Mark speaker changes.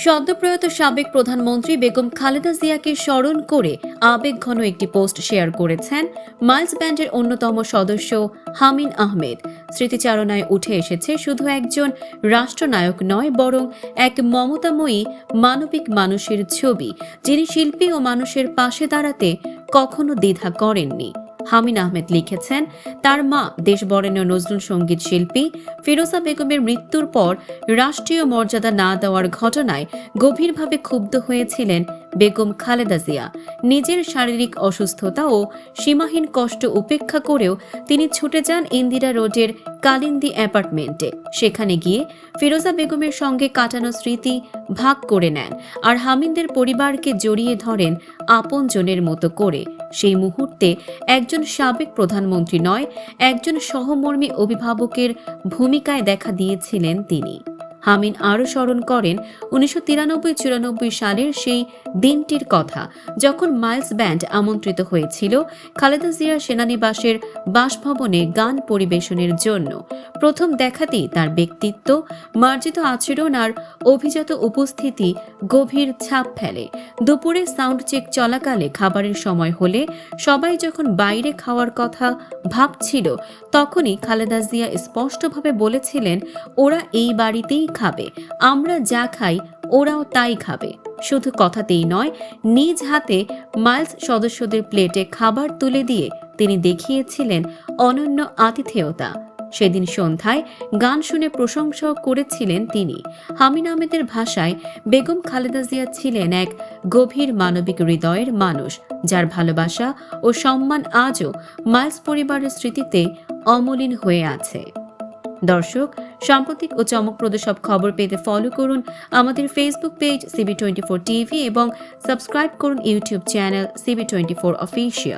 Speaker 1: সদ্যপ্রয়াত সাবেক প্রধানমন্ত্রী বেগম খালেদা জিয়াকে স্মরণ করে আবেগঘন একটি পোস্ট শেয়ার করেছেন মাইলস ব্যান্ডের অন্যতম সদস্য হামিন আহমেদ। স্মৃতিচারণায় উঠে এসেছে শুধু একজন রাষ্ট্রনায়ক নয়, বরং এক মমতাময়ী মানবিক মানুষের ছবি, যিনি শিল্পী ও মানুষের পাশে দাঁড়াতে কখনো দ্বিধা করেননি। হামিন আহমেদ লিখেছেন, তার মা দেশবরেণ্য নজরুল সঙ্গীত শিল্পী ফিরোজা বেগমের মৃত্যুর পর রাষ্ট্রীয় মর্যাদা না দেওয়ার ঘটনায় গভীরভাবে ক্ষুব্ধ হয়েছিলেন বেগম খালেদা জিয়া। নিজের শারীরিক অসুস্থতা ও সীমাহীন কষ্ট উপেক্ষা করেও তিনি ছুটে যান ইন্দিরা রোডের কালিন্দী অ্যাপার্টমেন্টে। সেখানে গিয়ে ফিরোজা বেগমের সঙ্গে কাটানো স্মৃতি ভাগ করে নেন আর হামিনদের পরিবারকে জড়িয়ে ধরেন আপনজনের মতো করে। সেই মুহূর্তে একজন সাবেক প্রধানমন্ত্রী নয়, একজন সহমর্মী অভিভাবকের ভূমিকায় দেখা দিয়েছিলেন তিনি। হামিন আরও স্মরণ করেন 1993-94 সালের সেই দিনটির কথা, যখন মাইলস ব্যান্ড আমন্ত্রিত হয়েছিল খালেদা জিয়ার সেনানিবাসের বাসভবনে গান পরিবেশনের জন্য। প্রথম দেখাতেই তার ব্যক্তিত্ব, মার্জিত আচরণ আর অভিজাত উপস্থিতি গভীর ছাপ ফেলে। দুপুরে সাউন্ড চেক চলাকালে খাবারের সময় হলে সবাই যখন বাইরে খাওয়ার কথা ভাবছিল, তখনই খালেদা জিয়া স্পষ্টভাবে বলেছিলেন, ওরা এই বাড়িতেই খাবে, আমরা যা খাই ওরাও তাই খাবে। শুধু কথাতেই নয়, নিজ হাতে মাইলস সদস্যদের প্লেটে খাবার তুলে দিয়ে তিনি দেখিয়েছিলেন অনন্য আতিথেয়তা। সেদিন সন্ধ্যায় গান শুনে প্রশংসাও করেছিলেন তিনি। হামিন আহমেদের ভাষায়, বেগম খালেদা জিয়া ছিলেন এক গভীর মানবিক হৃদয়ের মানুষ, যার ভালোবাসা ও সম্মান আজও মাইলস পরিবারের স্মৃতিতে অমলিন হয়ে আছে। দর্শক, সাম্প্রতিক ও চমকপ্রদ সব খবর পেতে ফলো করুন আমাদের ফেসবুক পেজ CB24 টিভি এবং সাবস্ক্রাইব করুন ইউটিউব চ্যানেল CB24 অফিসিয়াল।